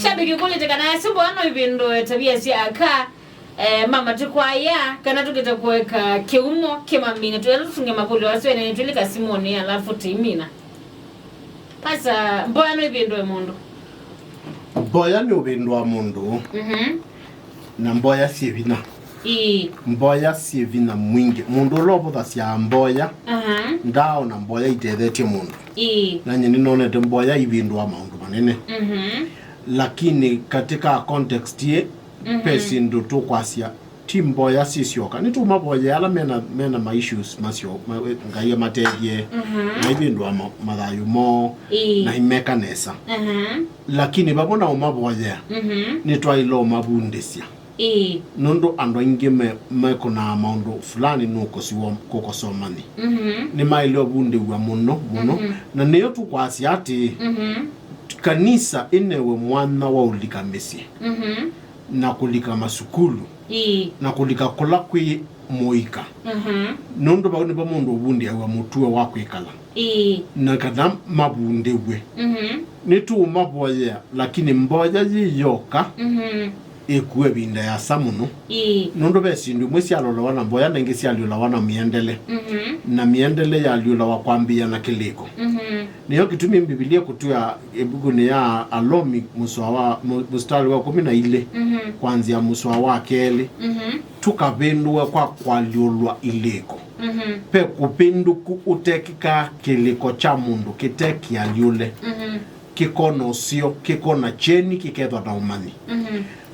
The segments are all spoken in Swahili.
shabiki kule tekana subo ano ibindo tabia si aka mama tukwaya kana tukita kuweka kiumo kimamina tufunge mapuli waswene nitulika simoni alafu timina pasa mboya no ibindo mundu mboya ni ubindo wa mundu na mboya sievina mboya sievina mwingi mundu lobo thasia mboya ndao na mboya itethetie mundu na nyini nonete mboya ibindo wa maundu manene lakini katika context ye pesi ndo tukwasia timboya sisioka nitu maboya ala mena ma issues masio ngaiya mategie na ibindo wa mathayu mo na imekanesa lakini babona umaboya nitwailo mabundisia nondo ando ingeme mekona maundu fulani nuko siwo koko somani ni mailo bunde wa muno na neyo tukwasi ati kanisa inewe mwana wa ulika mesi na kulika masukulu na kulika kola kwi moika nondo ba ni ba mundu bunde wa mutuwe wa kwikala na kada mabunde we nitu maboya lakini mboya yiyoka ekuwe binda ya samuno nondo besi ndu mwesi alola wana mboya na ngesi alola wana miendele na miendele ya alola wa kwambia na kiliko niyo kitumi Biblia kutua ebugu ni ya alomi muswa mustari wa 11 kuanzia muswa wa keli tukabendwa kwa kwaliolwa iliko pe kupenduku utekika kiliko cha mundu kiteki aliole kikono sio kikona cheni kikethwa na umani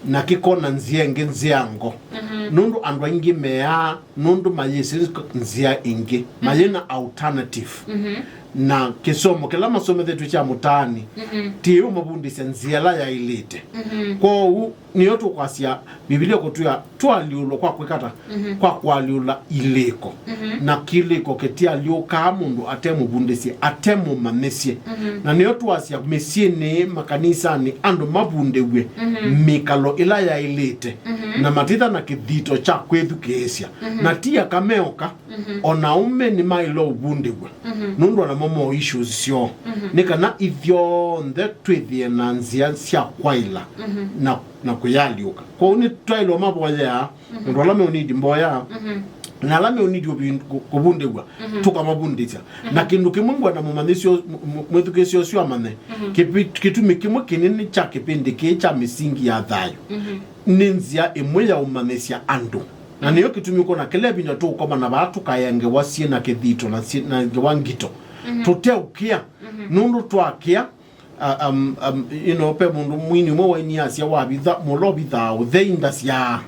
na kikona nzienge nziango nundu andwa ingi mea nundu mayesi nzia ingi mayena alternative na kisomo kila masomo yetu cha mutani tiyo mabundisa nziala ya ilite kwa niyo tukwasia Biblia kutua twaliulo kwa kwikata kwa kwaliula iliko na kiliko ketia lioka mundu atemu bundisi atemu mamesie na niyo tuwasia mesie ni makanisa ni ando mabundewe mikalo ila ya ilite na matitha na kithito cha kwethu kesia na tia kameoka onaume ni mailo ubundewe nundu na momo issues sio nikana ithyo nde twithie na nzia cia kwaila na kuyaliuka kwa uni twailo maboya ndo lame unidi mboya na lame unidi kubundewa tuka mabundisa na kindu kimungwa na mumanisio mwethukesio sio amane kitumi kimwe kinini cha kipindi kicha misingi ya thayo ninzia imwe ya umanesia ando na niyo kitumi uko na kelebi na tu koma na batu kayange wasie na kithito na ngewangito tuteukia nundu twakia pe mundu mwini mwe wani asia wabitha mulobitha utheinda sia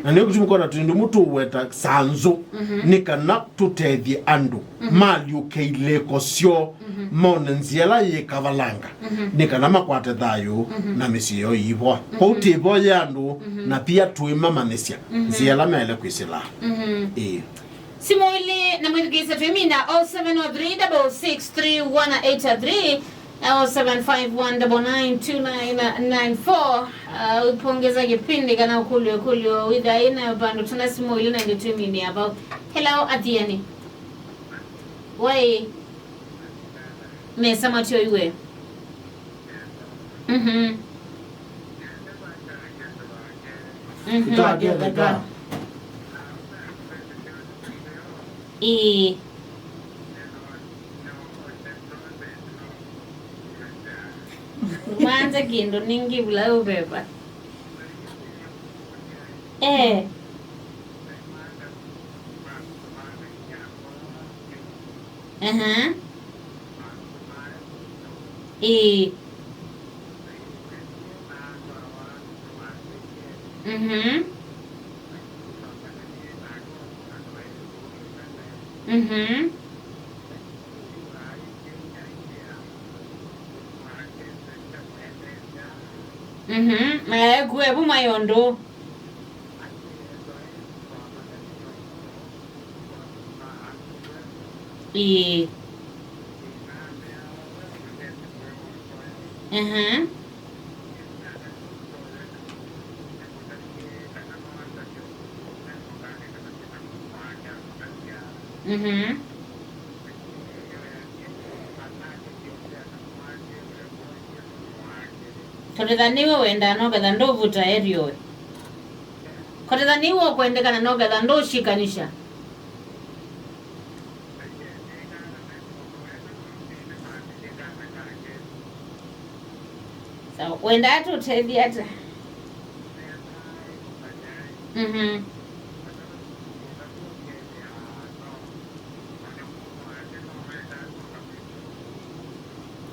na niyo kutumikona tundu mutu weta sanzo nikana tutethie andu mali ukeileko sio mona nziela ye kavalanga nikana makwate thayo na misio ibo kwa utibo yandu na pia tuima manesia nziela mele kwisila Simoli na mwithikisa twimina 0703663183 0751992994 upongeza kipindi kana kulio witha ina bando tuna Simoli na twimini about hello Athiani wai mesa matio iwe Manza kindo ningi bula ubeba Gwebu mayondo Kodethaniwe wenda nogetha ndovuta eriowe. Kodethaniwe kwendekana nogetha ndoshikanisha. So wenda atu tethi ata.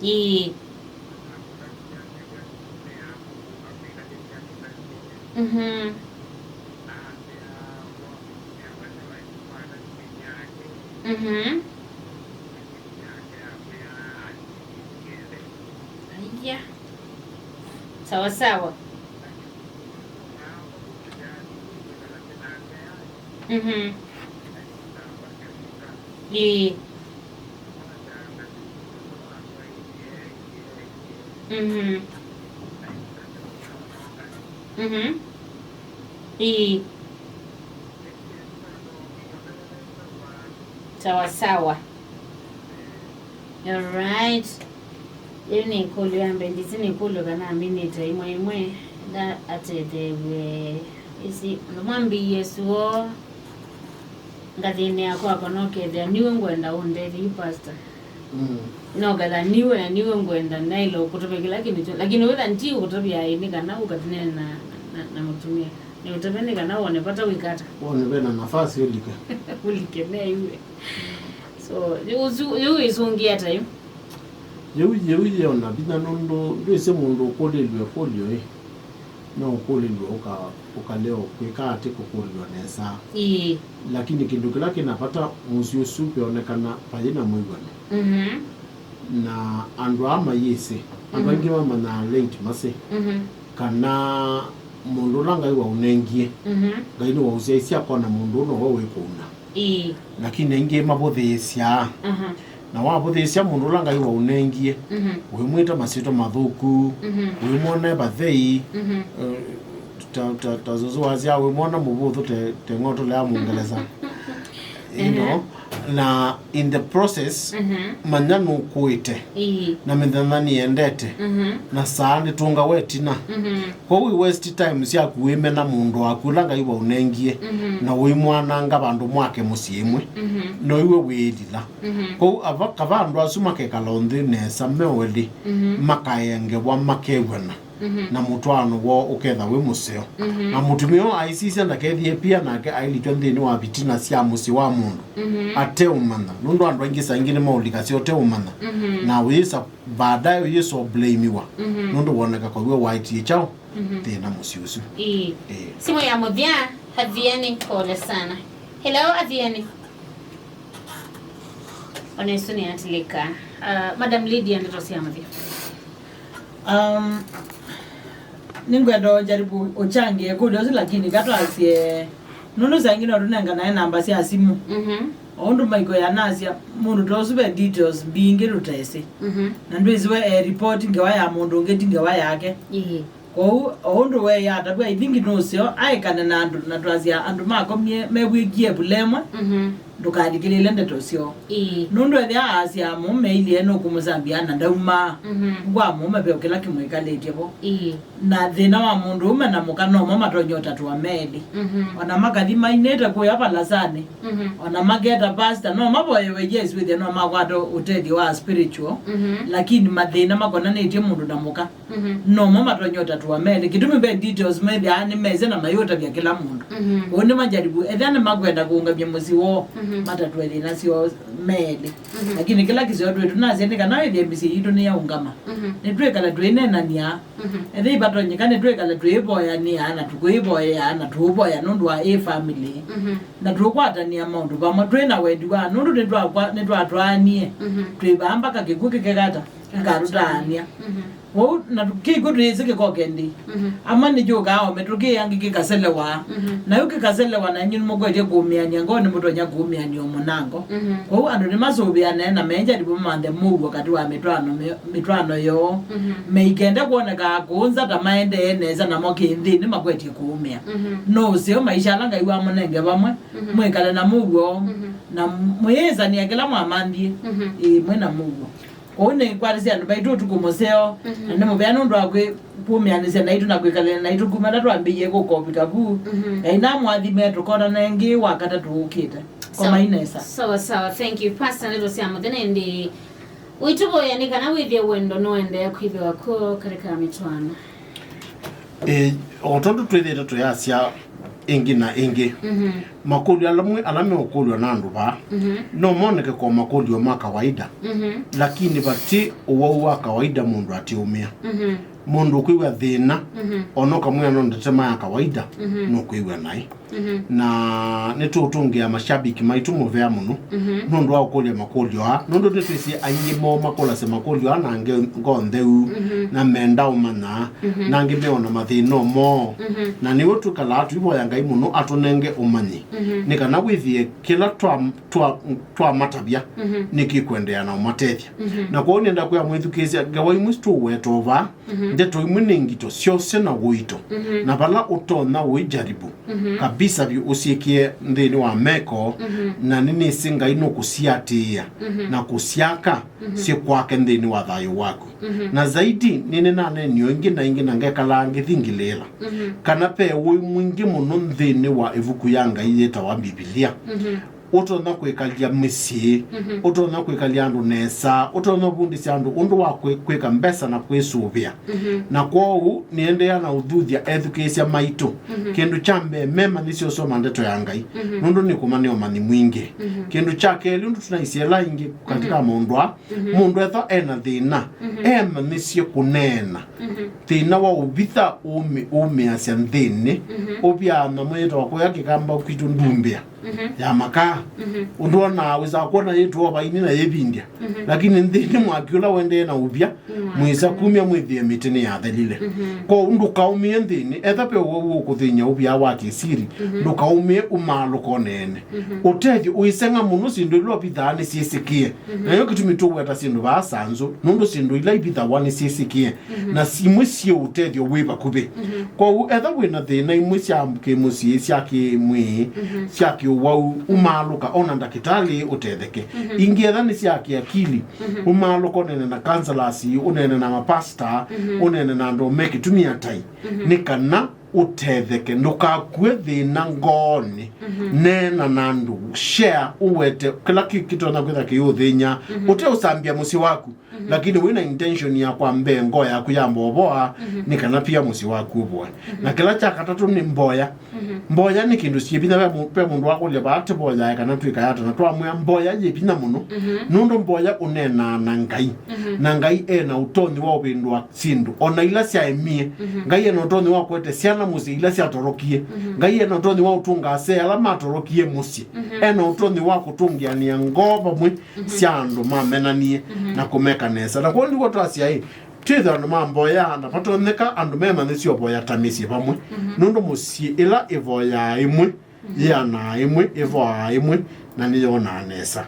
Ye. Yeah. Sawa sawa. Yeah. Yeah. Sawa sawa. All right. Leo ni kulu yambe ndisi ni kulu kana minute imwe da atedewe isi nomwambi Yesuo ngathini yakwa konokethia niwe ngwenda undethi pastor. No gala niwe ngwenda nailo kutobekela kintu lakini wetha nti kutobia ini kana ukatine na mutumia ni utobene kana wonepata wikata wonebena nafasi ulike na iwe so you isungia tayo yewe ona bina nondo ndwese mundu ukolelwe folio no ukolelwe ukaleo kwikati kukolelwa nesa lakini kindu kila kinapata musyi supe onekana payina mwigone na andu ama yese abangi mama na late mase kana mundu langa iwa unengie ngaini wa uzeisia kona mundu no wewe kuna lakini ngie mabothesia na wabothesia mundu langa iwa unengie wimwita masito mathuku wimone bathei tazozo wazia wimona mubuthu te ngoto le amungeleza you know na in the process manyanu kuite na mendhani endete na saani tunga wetina kwa we waste time sia kuime na mundu akulanga iwa unengie na we mwana nga bandu mwake musiimwe no iwe wedila kwa avaka vandu asuma ke kalonde nesa meweli makayenge wa makewena na mutwano wo uketha we museo na mutumio aisisia ndakethie pia nake ailitwa nthini wa bitina cia musyi wa mundu ate umana nundu andu aingi saingine maulika cio te umana na wisa baadaye yeso blamiwa nundu woneka kwa we white chao tena musyi usu simu ya muthia Athiani pole sana. Hello Athiani. Onesuni atilika Madam Lydia ndosia muthia ningwendo jaribu ochangie kudozi lakini gatwasie nunu zangina runanga na namba cia simu ondu maiko ya nasia mundu tosube details bingi rutese na ndwizwe report ngewa ya mundu ngeti ngewa yake ko ondu we ya tabwa idingi nosio aikana na andu na twazia andu makomie mebwigie bulemwe ndukadikilile ndetosio nundu ethia asia mumeili eno kumuzambia na ndauma ngwa mume pe kila kimwikaletie bo na thina wa mundu ume na mukano mama tonyota twa meli ona magathi mainete kuya palasane ona mageta pastor no maboye we yes with no magwato utedi wa spiritual lakini mathina makonanetie mundu na muka no mama tonyota twa meli kitumi be details maybe ani meze na mayota bya kila mundu oni majaribu ethia ni magwenda kuungabye muziwo matatu ile nasio meli lakini kila kizio twetu nazendeka nawe DMC yitu ni ya ungama netwekala twenena nia ethi batonyekane twekala tweboya ni ana tukuiboya ana tuboya nundu wa family na tukwata ni amount bamwe twena wendi wa nundu netwatwanie twibamba kakikuke kegata karutania wo na kigudrize ke kokendi amani joka awo metuke yangi kikaselewa na yuke kaselewa na nyinu mogwete gumiania ngone mutonya gumiania omunango ko andu ni masobi anena menja dibo mande mugo kati wa mitwano yo meikenda kuona ka kunza tamaende eneza na mokindi ni magwete kuumia no sio maisha langa iwa munenge bamwe mwekala na mugo na mweza ni akela mwamandie mwena mugo one kwarisia ndo baitu tukumoseo ande mubano ndo akwe pumianise na itu na kwekale na itu kumada twambiye ko kopika bu ina mwathime tukona nengi wakata tuukita kwa mainesa sawa thank you pastor ndo siamo thenende wituboya ni kana withie wendo no ende kwithwa ko karika mitwano otondu twithite tuyasia ingi na ingi makuli alame okuli na andu ba no moneke kwa makuli ma kawaida lakini bati uwa kawaida mundu atiumia mundu kwiwa thina onoka mwana ndetema ya kawaida no kwiwa nai na netutungia mashabiki maitu muvea muno nundu wa kulia makulio ha nundu netwisi anyimo makola se makulio na nge ngontheu na menda umana na nge meona mathino mo na ni wotu kala atu ibo ya ngai muno atunenge umanyi ni kana withie kila twa matabia nikikwendea na umatethia na kwa nenda kwa mwithukizia gawai mustu wetova ndeto imuningito syose na wito na bala utona wijaribu kabisa bi usiekie ndini wa meko na nini singa ino kusiatia na kusiaka si kwake ndini wa thayo wako na zaidi nini nane niyo ingi na ngekala ngithingilela kana pe mwingi muno ndini wa evuku yanga iyeta wa Biblia utona kwekalia musyi utona kwekalia andu nesa utona bundisya andu undu wa kweka mbesa na kwesuvia na kwou niendea na udhuthia education maitu kindu chambe mema nisio soma ndeto ya ngai nundu ni kumanio mani mwingi kindu chake lundu tunaisiela ingi katika mundu etha ena thina ema nisio kunena thina wa ubitha umi asya nthini ubia na mweto wa kuya kikamba kwitu ndumbia ya maka undona wiza kuona yetu oba ini na yebindia lakini ndini mwakiula wende na ubia mwisa kumya mwithie mitini ya thelile ko ndukaumie ndini etha pe wo kuthinya ubia wake siri ndukaumie umalo konene utethi uisenga muno sindu lo bithani sisikie na yo kitumito weta sindu basanzo nundu sindu ila ibitha wani sisikie na simwisio utethi wiba kube ko etha wina thina imwisya amke musyi syake mwi syake wau umaluka ona ndakitali utetheke ingietha ni syake akili umaluka onene na counselors unene na mapasta unene na ndo make tumia tai nikana utetheke ndukakue thina ngoni nena nandu share uwete kila kitu na kwitha kiyuthinya ute usambia musyi waku lakini wina intention ya kwambe ngo ya kuyamboboa nikana pia musyi waku bwa na kila cha katatu ni mboya ni kindu siebina pe mundu wako le bate boya kana twika yata na twamwe mboya yebina muno nundu mboya unena na ngai ena utoni wa ubindwa sindu ona ila sia emie ngai ena utoni wa kwete siana musyi ila sia torokie ngai ena utoni wa utunga ase ala matorokie musyi ena utoni wa kutungia ni ngoba mwe siando mamenanie na kumeka nesa na kwa ndiko twasia hii titha no mamboya na patoneka andu mema nisio boya tamisi pamwe nundu musyi ila evoya imwe yana imwe evoya imwe na niyo na nesa